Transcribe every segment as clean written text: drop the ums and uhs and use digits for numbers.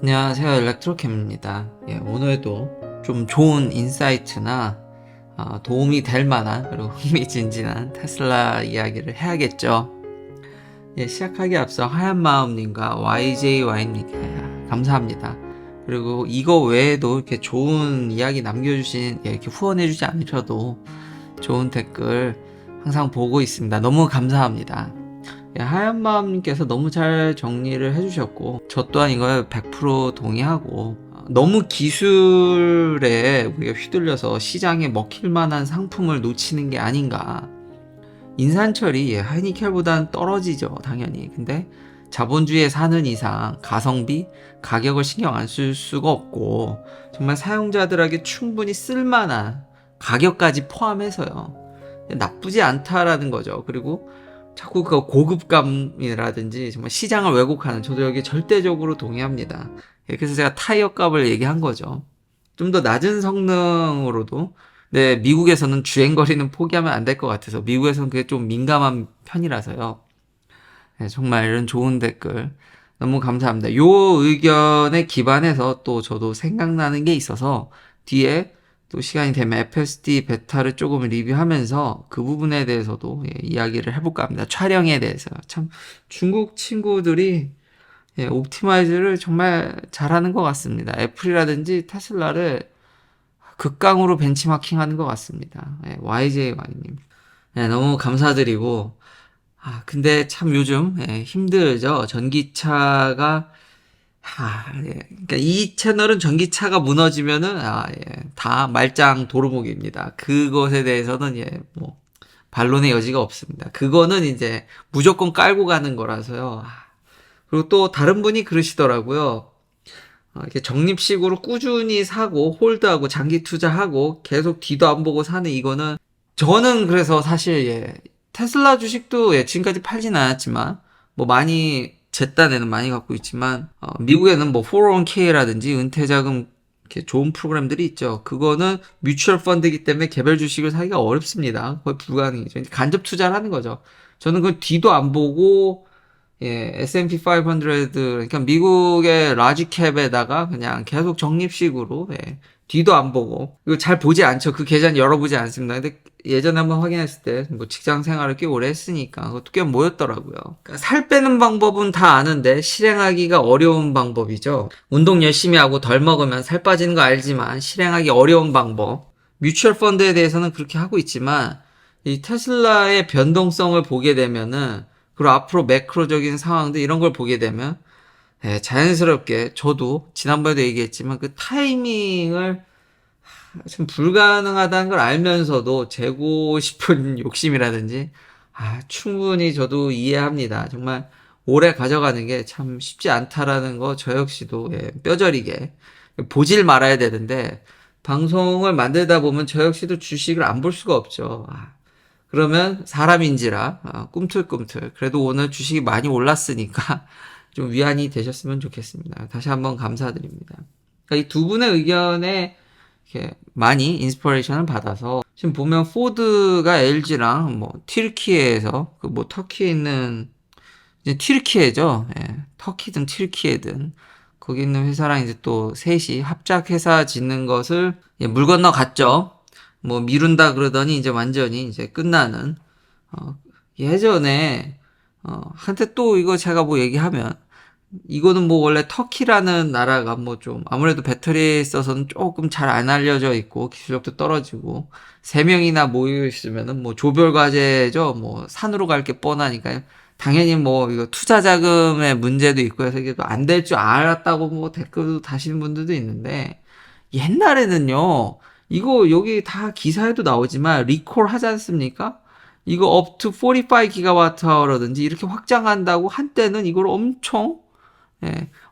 안녕하세요. 일렉트로캠입니다. 오늘도 좀 좋은 인사이트나 도움이 될 만한 그리고 흥미진진한 테슬라 이야기를 해야겠죠. 시작하기 앞서 하얀마음님과 YJY님께 감사합니다. 그리고 이거 외에도 이렇게 좋은 이야기 남겨주신, 이렇게 후원해주지 않으셔도 좋은 댓글 항상 보고 있습니다. 너무 감사합니다. 하얀마음님께서 너무 잘 정리를 해주셨고, 저 또한 이걸 100% 동의하고, 너무 기술에 우리가 휘둘려서 시장에 먹힐 만한 상품을 놓치는 게 아닌가. 인산철이 하이니켈보다는 떨어지죠, 당연히. 근데 자본주의에 사는 이상 가성비, 가격을 신경 안 쓸 수가 없고, 정말 사용자들에게 충분히 쓸만한 가격까지 포함해서요. 나쁘지 않다라는 거죠. 그리고 자꾸 그 고급감이라든지 정말 시장을 왜곡하는, 저도 여기 절대적으로 동의합니다. 그래서 제가 타이어 값을 얘기한 거죠. 좀 더 낮은 성능으로도, 네, 미국에서는 주행거리는 포기하면 안 될 것 같아서, 미국에서는 그게 좀 민감한 편이라서요. 네, 정말 이런 좋은 댓글 너무 감사합니다. 요 의견에 기반해서 또 저도 생각나는 게 있어서 뒤에 또 시간이 되면 FSD 베타를 조금 리뷰하면서 그 부분에 대해서도 이야기를 해볼까 합니다. 촬영에 대해서. 참 중국 친구들이 옵티마이즈를 정말 잘하는 것 같습니다. 애플이라든지 테슬라를 극강으로 벤치마킹하는 것 같습니다. YJY님. 너무 감사드리고, 근데 참 요즘 힘들죠. 전기차가 그러니까 이 채널은 전기차가 무너지면은 다 말짱 도루묵입니다. 그것에 대해서는 뭐 반론의 여지가 없습니다. 그거는 이제 무조건 깔고 가는 거라서요. 그리고 또 다른 분이 그러시더라고요. 이렇게 적립식으로 꾸준히 사고 홀드하고 장기 투자하고 계속 뒤도 안 보고 사는 이거는, 저는 그래서 사실 테슬라 주식도 지금까지 팔진 않았지만 뭐 많이 제 딴에는 많이 갖고 있지만, 미국에는 뭐 401k라든지 은퇴자금 이렇게 좋은 프로그램들이 있죠. 그거는 뮤추얼 펀드이기 때문에 개별 주식을 사기가 어렵습니다. 거의 불가능이죠. 간접 투자를 하는 거죠. 저는 그 뒤도 안 보고 S&P 500, 그러니까 미국의 라지 캡에다가 그냥 계속 적립식으로 뒤도 안 보고, 이거 잘 보지 않죠. 그 계좌는 열어보지 않습니다. 근데 예전에 한번 확인했을 때 뭐 직장 생활을 꽤 오래 했으니까 그것도 꽤 모였더라고요. 그러니까 살 빼는 방법은 다 아는데 실행하기가 어려운 방법이죠. 운동 열심히 하고 덜 먹으면 살 빠지는 거 알지만 실행하기 어려운 방법. 뮤추얼 펀드에 대해서는 그렇게 하고 있지만, 이 테슬라의 변동성을 보게 되면은, 그리고 앞으로 매크로적인 상황들 이런 걸 보게 되면 자연스럽게 저도 지난번에도 얘기했지만 그 타이밍을 좀 불가능하다는 걸 알면서도 재고 싶은 욕심이라든지 충분히 저도 이해합니다. 정말 오래 가져가는 게 참 쉽지 않다라는 거 저 역시도 뼈저리게 보질 말아야 되는데, 방송을 만들다 보면 저 역시도 주식을 안 볼 수가 없죠. 그러면 사람인지라 꿈틀꿈틀 그래도 오늘 주식이 많이 올랐으니까 좀 위안이 되셨으면 좋겠습니다. 다시 한번 감사드립니다. 그러니까 이 두 분의 의견에 이렇게 많이 인스퍼레이션을 받아서, 지금 보면 포드가 LG랑 뭐 튀르키예에서 그 뭐 터키에 있는 이제 튀르키예죠. 터키든 튀르키예든 거기 있는 회사랑 이제 또 셋이 합작 회사 짓는 것을 물 건너 갔죠. 뭐 미룬다 그러더니 이제 완전히 이제 끝나는, 예전에 한테 또 이거 제가 뭐 얘기하면, 이거는 뭐 원래 터키라는 나라가 뭐 좀 아무래도 배터리에 있어서는 조금 잘 안 알려져 있고 기술력도 떨어지고, 세 명이나 모여 있으면은 뭐 조별 과제죠. 뭐 산으로 갈 게 뻔하니까요. 당연히 뭐 이거 투자 자금의 문제도 있고 해서 이게 안 될 줄 알았다고 뭐 댓글도 다시는 분들도 있는데, 옛날에는요, 이거 여기 다 기사에도 나오지만 리콜 하지 않습니까? 이거 up to 45GWh라든지 이렇게 확장한다고 한때는 이걸 엄청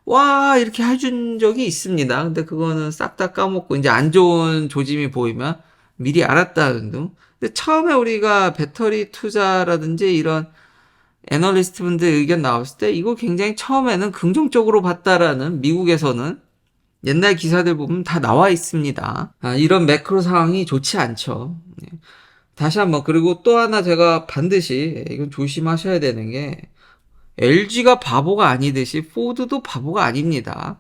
와 이렇게 해준 적이 있습니다. 근데 그거는 싹 다 까먹고 이제 안 좋은 조짐이 보이면 미리 알았다는 등. 근데 처음에 우리가 배터리 투자라든지 이런 애널리스트 분들 의견 나왔을 때 이거 굉장히 처음에는 긍정적으로 봤다라는, 미국에서는 옛날 기사들 보면 다 나와 있습니다. 이런 매크로 상황이 좋지 않죠. 다시 한번, 그리고 또 하나 제가 반드시 이건 조심하셔야 되는 게, LG가 바보가 아니듯이 포드도 바보가 아닙니다.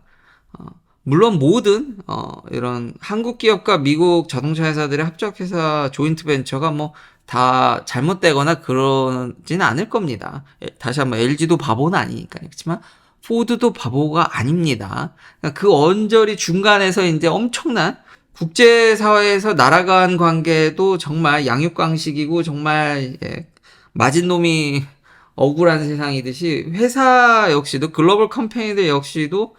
물론 모든 이런 한국 기업과 미국 자동차 회사들의 합작회사 조인트 벤처가 뭐 다 잘못되거나 그러지는 않을 겁니다. 다시 한번 LG도 바보는 아니니까요. 그렇지만 포드도 바보가 아닙니다. 그러니까 그 언저리 중간에서 이제 엄청난 국제사회에서 날아간 관계도 정말 양육강식이고 정말 마진놈이 억울한 세상이듯이 회사 역시도 글로벌 컴퍼니들 역시도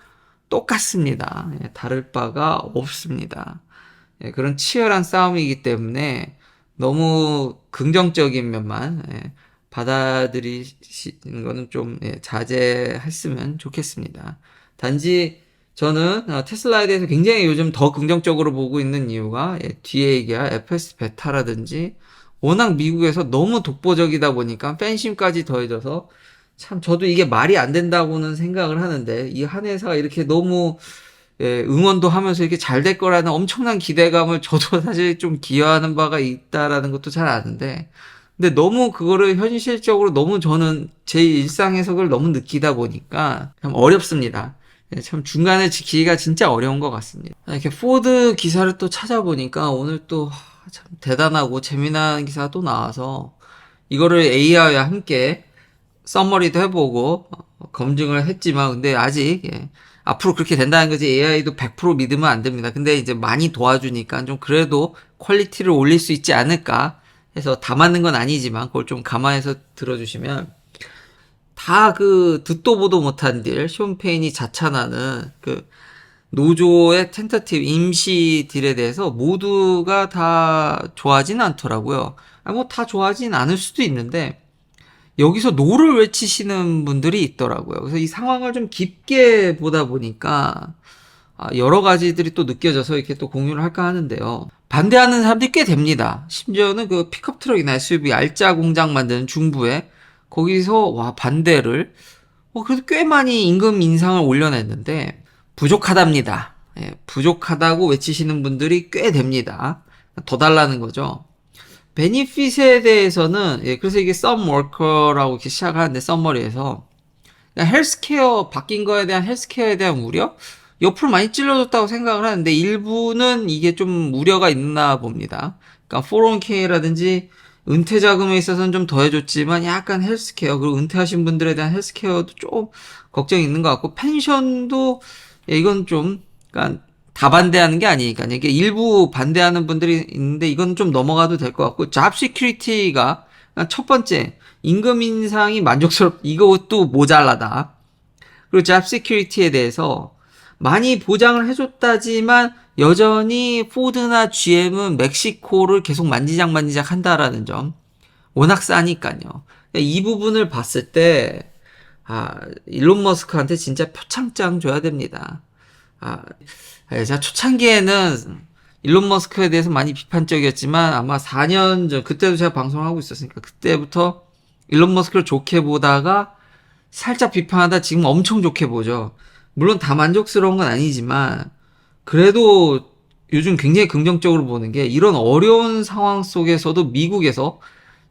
똑같습니다. 다를 바가 없습니다. 그런 치열한 싸움이기 때문에 너무 긍정적인 면만 받아들이시는 거는 좀 자제했으면 좋겠습니다. 단지 저는 테슬라에 대해서 굉장히 요즘 더 긍정적으로 보고 있는 이유가 뒤에 얘기할 FS 베타라든지 워낙 미국에서 너무 독보적이다 보니까 팬심까지 더해져서 참 저도 이게 말이 안 된다고는 생각을 하는데 이 한 회사가 이렇게 너무 응원도 하면서 이렇게 잘 될 거라는 엄청난 기대감을 저도 사실 좀 기여하는 바가 있다라는 것도 잘 아는데 근데 너무 그거를 현실적으로 너무 저는 제 일상에서 그걸 너무 느끼다 보니까 참 어렵습니다. 참 중간을 지키기가 진짜 어려운 것 같습니다. 이렇게 포드 기사를 또 찾아보니까 오늘 또 참 대단하고 재미난 기사가 또 나와서 이거를 AI와 함께 서머리도 해보고 검증을 했지만 근데 아직 앞으로 그렇게 된다는 거지 AI도 100% 믿으면 안 됩니다. 근데 이제 많이 도와주니까 좀 그래도 퀄리티를 올릴 수 있지 않을까 해서 다 맞는 건 아니지만 그걸 좀 감안해서 들어주시면 다 그 듣도 보도 못한 딜, 숀 페인이 자찬하는 그 노조의 텐터티브 임시 딜에 대해서 모두가 다 좋아하진 않더라고요. 뭐 다 좋아하진 않을 수도 있는데 여기서 노를 외치시는 분들이 있더라고요. 그래서 이 상황을 좀 깊게 보다 보니까 여러 가지들이 또 느껴져서 이렇게 또 공유를 할까 하는데요. 반대하는 사람들이 꽤 됩니다. 심지어는 그 픽업 트럭이나 SUV 알짜 공장 만드는 중부에 거기서 와 반대를 그래도 꽤 많이 임금 인상을 올려냈는데 부족하답니다. 부족하다고 외치시는 분들이 꽤 됩니다. 더 달라는 거죠. 베니핏에 대해서는 그래서 이게 썸워커라고 이렇게 시작하는데 썸머리에서 헬스케어 바뀐 거에 대한 헬스케어에 대한 우려 옆으로 많이 찔러줬다고 생각을 하는데 일부는 이게 좀 우려가 있나 봅니다. 그러니까 401k라든지 은퇴 자금에 있어서는 좀 더해줬지만 약간 헬스케어 그리고 은퇴하신 분들에 대한 헬스케어도 좀 걱정이 있는 것 같고 펜션도 이건 좀 그러니까 다 반대하는 게 아니니까 이게 일부 반대하는 분들이 있는데 이건 좀 넘어가도 될 것 같고 잡 시큐리티가 첫 번째 임금 인상이 이것도 모자라다. 그리고 잡 시큐리티에 대해서 많이 보장을 해줬다지만 여전히 포드나 GM은 멕시코를 계속 만지작 한다라는 점 워낙 싸니까요. 이 부분을 봤을 때 일론 머스크한테 진짜 표창장 줘야 됩니다. 제가 초창기에는 일론 머스크에 대해서 많이 비판적이었지만 아마 4년 전, 그때도 제가 방송을 하고 있었으니까 그때부터 일론 머스크를 좋게 보다가 살짝 비판하다 지금 엄청 좋게 보죠. 물론 다 만족스러운 건 아니지만 그래도 요즘 굉장히 긍정적으로 보는 게 이런 어려운 상황 속에서도 미국에서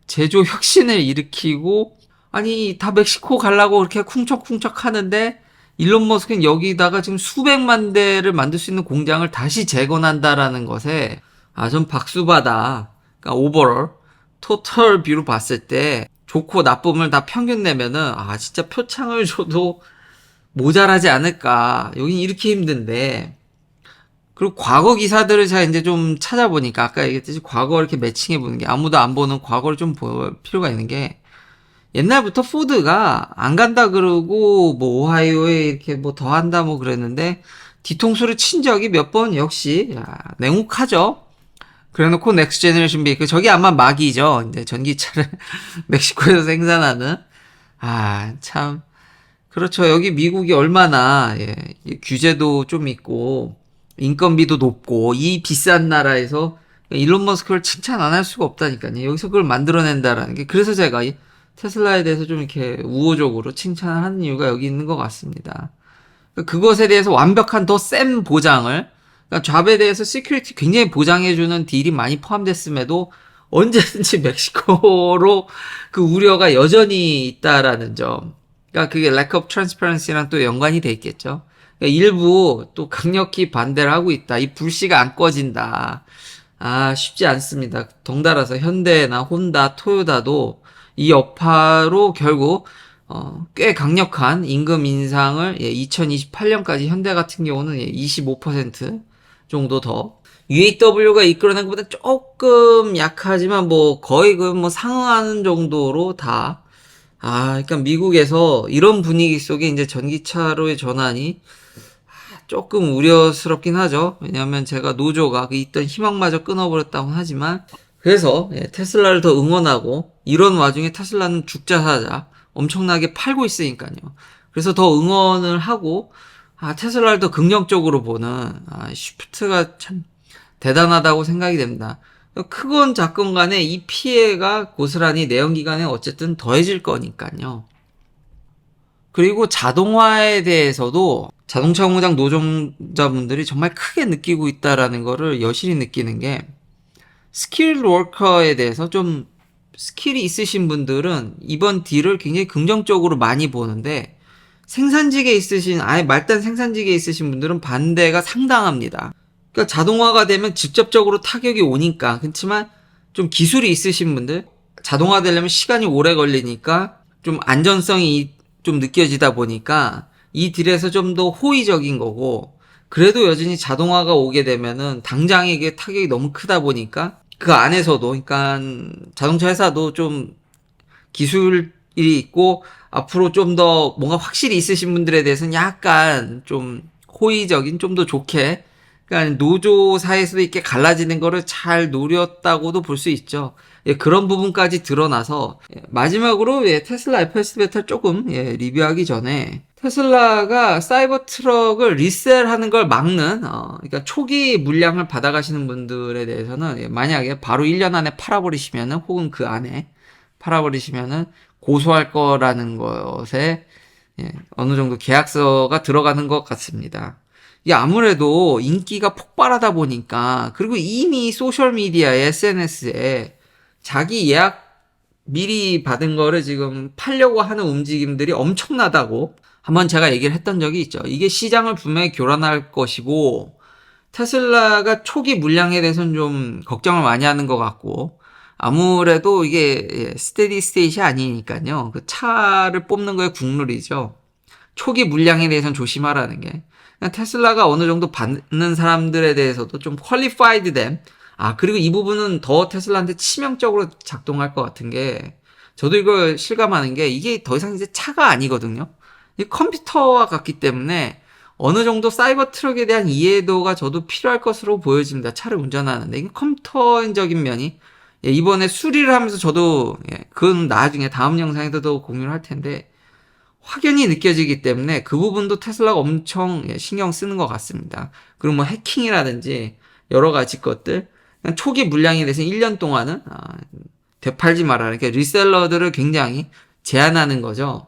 제조 혁신을 일으키고 아니 다 멕시코 가려고 그렇게 쿵척쿵척 하는데 일론 머스크는 여기다가 지금 수백만 대를 만들 수 있는 공장을 다시 재건한다라는 것에 좀 박수받아. 그러니까 오버롤 토털 뷰로 봤을 때 좋고 나쁨을 다 평균 내면은 진짜 표창을 줘도 모자라지 않을까. 여긴 이렇게 힘든데. 그리고 과거 기사들을 제가 이제 좀 찾아보니까 아까 얘기했듯이 과거 이렇게 매칭해 보는 게 아무도 안 보는 과거를 좀 볼 필요가 있는 게 옛날부터 포드가 안 간다 그러고 뭐 오하이오에 이렇게 뭐 더 한다 뭐 그랬는데 뒤통수를 친 적이 몇 번 역시 냉혹하죠. 그래놓고 넥스트 제너레이션 베이클 저게 아마 마기죠. 이제 전기차를 멕시코에서 생산하는 참 그렇죠. 여기 미국이 얼마나 규제도 좀 있고 인건비도 높고 이 비싼 나라에서 일론 머스크를 칭찬 안 할 수가 없다니까요. 여기서 그걸 만들어낸다라는 게 그래서 제가 이 테슬라에 대해서 좀 이렇게 우호적으로 칭찬을 하는 이유가 여기 있는 것 같습니다. 그것에 대해서 완벽한 더 센 보장을 그러니까 잡에 대해서 시큐리티 굉장히 보장해주는 딜이 많이 포함됐음에도 언제든지 멕시코로 그 우려가 여전히 있다라는 점. 그러니까 그게 lack of transparency랑 또 연관이 돼 있겠죠. 그러니까 일부 또 강력히 반대를 하고 있다. 이 불씨가 안 꺼진다. 쉽지 않습니다. 덩달아서 현대나 혼다, 토요다도 이 여파로 결국 꽤 강력한 임금 인상을 2028년까지 현대 같은 경우는 25% 정도 더 UAW가 이끌어낸 것보다 조금 약하지만 뭐 거의 그 뭐 상응하는 정도로 다 그러니까 미국에서 이런 분위기 속에 이제 전기차로의 전환이 조금 우려스럽긴 하죠. 왜냐하면 제가 노조가 그 있던 희망마저 끊어버렸다고 하지만 그래서 테슬라를 더 응원하고 이런 와중에 테슬라는 죽자 사자 엄청나게 팔고 있으니까요. 그래서 더 응원을 하고 테슬라를 더 긍정적으로 보는 쉬프트가 참 대단하다고 생각이 됩니다. 크건 작건 간에 이 피해가 고스란히 내연기관에 어쨌든 더해질 거니까요. 그리고 자동화에 대해서도 자동차 공장 노동자분들이 정말 크게 느끼고 있다라는 거를 여실히 느끼는 게 스킬 워커에 대해서 좀 스킬이 있으신 분들은 이번 딜을 굉장히 긍정적으로 많이 보는데 생산직에 있으신 아예 말단 생산직에 있으신 분들은 반대가 상당합니다. 그러니까 자동화가 되면 직접적으로 타격이 오니까 그렇지만 좀 기술이 있으신 분들 자동화 되려면 시간이 오래 걸리니까 좀 안전성이 좀 느껴지다 보니까 이 딜에서 좀 더 호의적인 거고 그래도 여전히 자동화가 오게 되면은 당장에 이게 타격이 너무 크다 보니까 그 안에서도 그러니까 자동차 회사도 좀 기술이 있고 앞으로 좀 더 뭔가 확실히 있으신 분들에 대해서는 약간 좀 호의적인 좀 더 좋게 그러니까 노조사에서도 이렇게 갈라지는 거를 잘 노렸다고도 볼 수 있죠. 그런 부분까지 드러나서 마지막으로 테슬라 FSD 베타를 조금 리뷰하기 전에 테슬라가 사이버 트럭을 리셀하는 걸 막는 그러니까 초기 물량을 받아가시는 분들에 대해서는 만약에 바로 1년 안에 팔아버리시면은 혹은 그 안에 팔아버리시면은 고소할 거라는 것에 어느 정도 계약서가 들어가는 것 같습니다. 이게 아무래도 인기가 폭발하다 보니까 그리고 이미 소셜미디어에 SNS에 자기 예약 미리 받은 거를 지금 팔려고 하는 움직임들이 엄청나다고 한번 제가 얘기를 했던 적이 있죠. 이게 시장을 분명히 교란할 것이고 테슬라가 초기 물량에 대해서는 좀 걱정을 많이 하는 것 같고 아무래도 이게 스테디 스테이시 아니니까요. 그 차를 뽑는 거에 국룰이죠. 초기 물량에 대해서는 조심하라는 게. 테슬라가 어느 정도 받는 사람들에 대해서도 좀 퀄리파이드 된 그리고 이 부분은 더 테슬라한테 치명적으로 작동할 것 같은 게 저도 이걸 실감하는 게 이게 더 이상 이제 차가 아니거든요. 이 컴퓨터와 같기 때문에 어느 정도 사이버 트럭에 대한 이해도가 저도 필요할 것으로 보여집니다. 차를 운전하는데 이게 컴퓨터적인 면이 이번에 수리를 하면서 저도 그건 나중에 다음 영상에서도 공유를 할 텐데 확연히 느껴지기 때문에 그 부분도 테슬라가 엄청 신경 쓰는 것 같습니다. 그리고 뭐 해킹이라든지 여러 가지 것들 초기 물량에 대해서 1년 동안은 되팔지 마라. 그러니까 리셀러들을 굉장히 제한하는 거죠.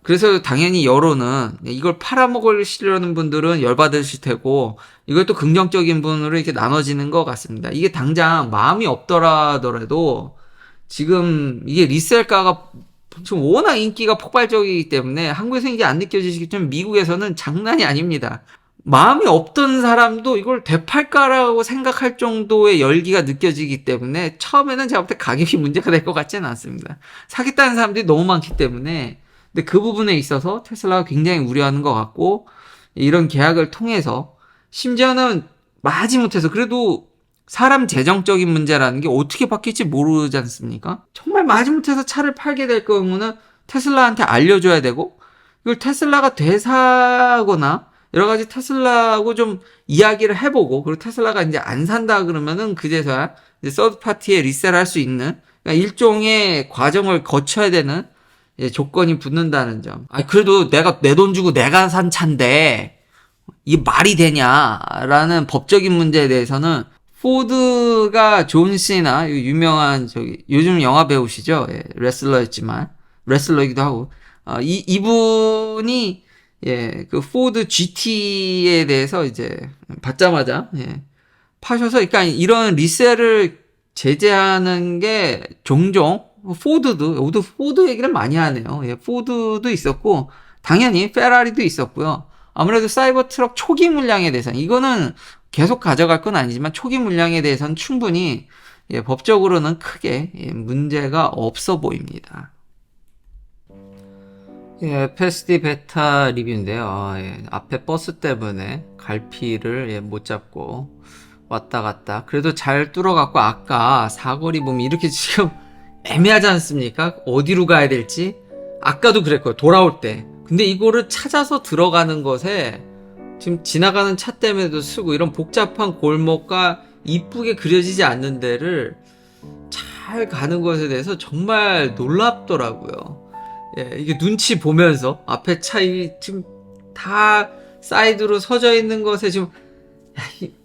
그래서 당연히 여론은 이걸 팔아먹으시려는 분들은 열받으실 테고 이걸 또 긍정적인 분으로 이렇게 나눠지는 것 같습니다. 이게 당장 마음이 없더라도 지금 이게 리셀가가 지금 워낙 인기가 폭발적이기 때문에 한국에서 이게 안 느껴지시겠지만 미국에서는 장난이 아닙니다. 마음이 없던 사람도 이걸 되팔까라고 생각할 정도의 열기가 느껴지기 때문에 처음에는 제가 볼 때 가격이 문제가 될 것 같지는 않습니다. 사겠다는 사람들이 너무 많기 때문에 근데 그 부분에 있어서 테슬라가 굉장히 우려하는 것 같고 이런 계약을 통해서 심지어는 마지못해서 그래도 사람 재정적인 문제라는 게 어떻게 바뀔지 모르지 않습니까? 정말 마지못해서 차를 팔게 될 경우는 테슬라한테 알려줘야 되고 이걸 테슬라가 되사거나 여러 가지 테슬라하고 좀 이야기를 해보고 그리고 테슬라가 이제 안 산다 그러면은 그제서야 이제 서드 파티에 리셀할 수 있는 그러니까 일종의 과정을 거쳐야 되는 조건이 붙는다는 점. 그래도 내가 내 돈 주고 내가 산 차인데 이게 말이 되냐라는 법적인 문제에 대해서는 포드가 존 시나 유명한 요즘 영화 배우시죠? 레슬러였지만 레슬러이기도 하고 이분이 그 포드 GT에 대해서 이제 받자마자 파셔서 그러니까 이런 리셀을 제재하는 게 종종 포드 얘기를 많이 하네요. 포드도 있었고 당연히 페라리도 있었고요. 아무래도 사이버 트럭 초기 물량에 대해서는, 이거는 계속 가져갈 건 아니지만 초기 물량에 대해서는 충분히 법적으로는 크게 문제가 없어 보입니다. FSD 베타 리뷰인데요. 앞에 버스 때문에 갈피를 못 잡고 왔다 갔다. 그래도 잘 뚫어갖고, 아까 사거리 보면 이렇게 지금 애매하지 않습니까? 어디로 가야 될지. 아까도 그랬고요. 돌아올 때. 근데 이거를 찾아서 들어가는 것에 지금 지나가는 차 때문에도 쓰고, 이런 복잡한 골목과 이쁘게 그려지지 않는 데를 잘 가는 것에 대해서 정말 놀랍더라고요. 이게 눈치 보면서 앞에 차 지금 다 사이드로 서져 있는 것에 지금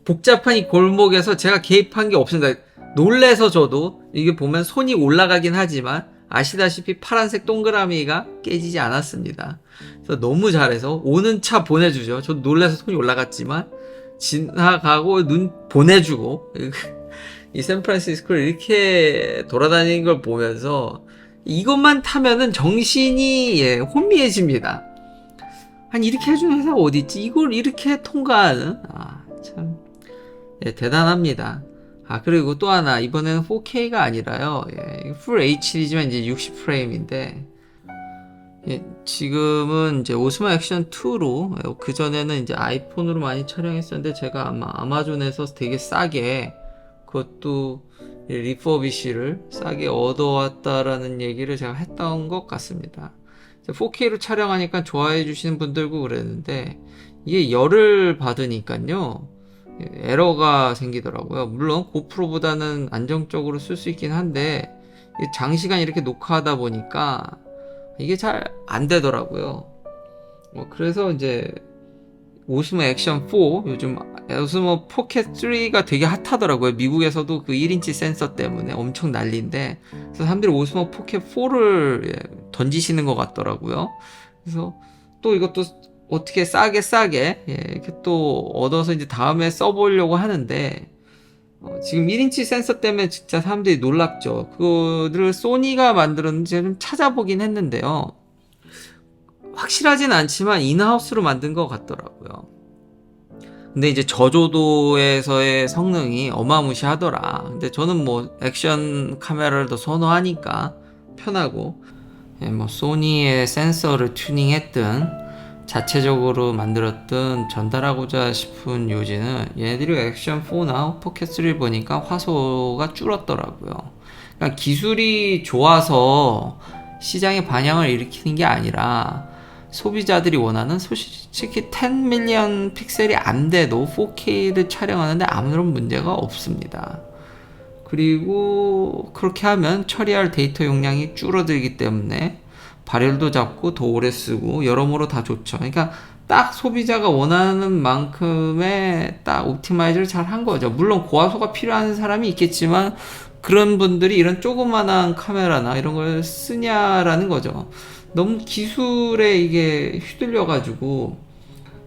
복잡한 이 골목에서 제가 개입한 게 없습니다. 놀래서 저도 이게 보면 손이 올라가긴 하지만 아시다시피 파란색 동그라미가 깨지지 않았습니다. 그래서 너무 잘해서 오는 차 보내주죠. 저도 놀라서 손이 올라갔지만 지나가고 눈 보내주고, 이 샌프란시스코를 이렇게 돌아다니는 걸 보면서 이것만 타면은 정신이 혼미해집니다. 아니, 이렇게 해주는 회사가 어디 있지? 이걸 이렇게 통과하는, 참 대단합니다. 그리고 또 하나, 이번에는 4K가 아니라요, 풀 HD지만 이제 60프레임인데, 지금은 이제 오스모 액션 2로, 그 전에는 이제 아이폰으로 많이 촬영했었는데, 제가 아마 아마존에서 되게 싸게, 그것도 리퍼비쉬를 싸게 얻어왔다라는 얘기를 제가 했던 것 같습니다. 4K로 촬영하니까 좋아해 주시는 분들도 그랬는데, 이게 열을 받으니까요, 에러가 생기더라고요. 물론 고프로보다는 안정적으로 쓸 수 있긴 한데, 장시간 이렇게 녹화하다 보니까 이게 잘 안 되더라고요. 그래서 이제 오스모 액션 4, 요즘 오스모 포켓 3가 되게 핫하더라고요. 미국에서도 그 1인치 센서 때문에 엄청 난리인데, 그래서 사람들이 오스모 포켓 4를 던지시는 것 같더라고요. 그래서 또 이것도 어떻게 싸게 이렇게 또 얻어서 이제 다음에 써보려고 하는데, 지금 1인치 센서 때문에 진짜 사람들이 놀랍죠. 그거를 소니가 만들었는지 좀 찾아보긴 했는데요, 확실하진 않지만 인하우스로 만든 것 같더라고요. 근데 이제 저조도에서의 성능이 어마무시하더라. 근데 저는 뭐 액션 카메라를 더 선호하니까 편하고, 뭐 소니의 센서를 튜닝했든 자체적으로 만들었든 전달하고자 싶은 요지는, 얘네들이 액션 4나 포켓 3를 보니까 화소가 줄었더라고요. 그러니까 기술이 좋아서 시장에 반향을 일으키는 게 아니라, 소비자들이 원하는, 솔직히 10 밀리언 픽셀이 안 돼도 4K를 촬영하는데 아무런 문제가 없습니다. 그리고 그렇게 하면 처리할 데이터 용량이 줄어들기 때문에 발열도 잡고 더 오래 쓰고 여러모로 다 좋죠. 그러니까 딱 소비자가 원하는 만큼의 딱 옵티마이즈를 잘 한 거죠. 물론 고화소가 필요한 사람이 있겠지만, 그런 분들이 이런 조그만한 카메라나 이런 걸 쓰냐라는 거죠. 너무 기술에 이게 휘둘려가지고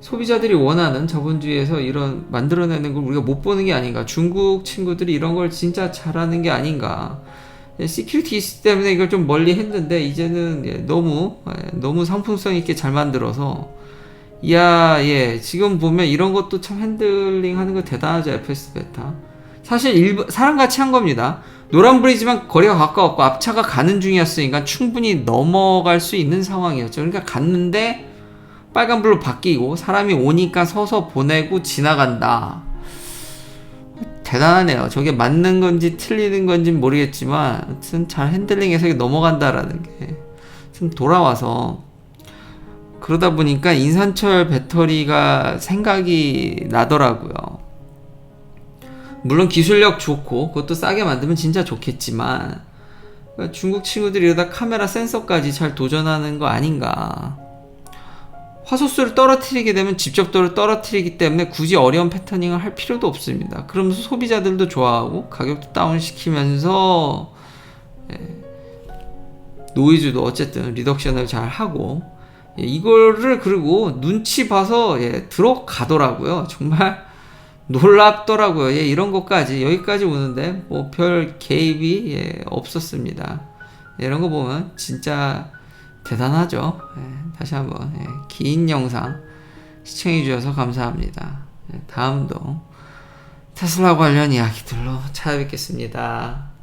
소비자들이 원하는 자본주의에서 이런 만들어내는 걸 우리가 못 보는 게 아닌가. 중국 친구들이 이런 걸 진짜 잘하는 게 아닌가. 시큐리티 이슈 때문에 이걸 좀 멀리 했는데, 이제는 너무 상품성 있게 잘 만들어서, 지금 보면 이런 것도 참 핸들링 하는 거 대단하죠. FS 베타 사실 사람같이 한 겁니다. 노란불이지만 거리가 가까웠고 앞차가 가는 중이었으니까 충분히 넘어갈 수 있는 상황이었죠. 그러니까 갔는데 빨간불로 바뀌고 사람이 오니까 서서 보내고 지나간다. 대단하네요. 저게 맞는 건지 틀리는 건지 모르겠지만, 하여튼 잘 핸들링해서 넘어간다라는 게 좀 돌아와서, 그러다 보니까 인산철 배터리가 생각이 나더라고요. 물론 기술력 좋고 그것도 싸게 만들면 진짜 좋겠지만, 중국 친구들이 이러다 카메라 센서까지 잘 도전하는 거 아닌가. 화소수를 떨어뜨리게 되면 집적도를 떨어뜨리기 때문에 굳이 어려운 패터닝을 할 필요도 없습니다. 그러면서 소비자들도 좋아하고 가격도 다운시키면서 노이즈도 어쨌든 리덕션을 잘 하고, 이거를 그리고 눈치 봐서 들어가더라고요. 정말 놀랍더라고요. 이런 것까지 여기까지 오는데 뭐 별 개입이 없었습니다. 이런 거 보면 진짜 대단하죠. 다시 한번 긴 영상 시청해주셔서 감사합니다. 다음도 테슬라 관련 이야기들로 찾아뵙겠습니다.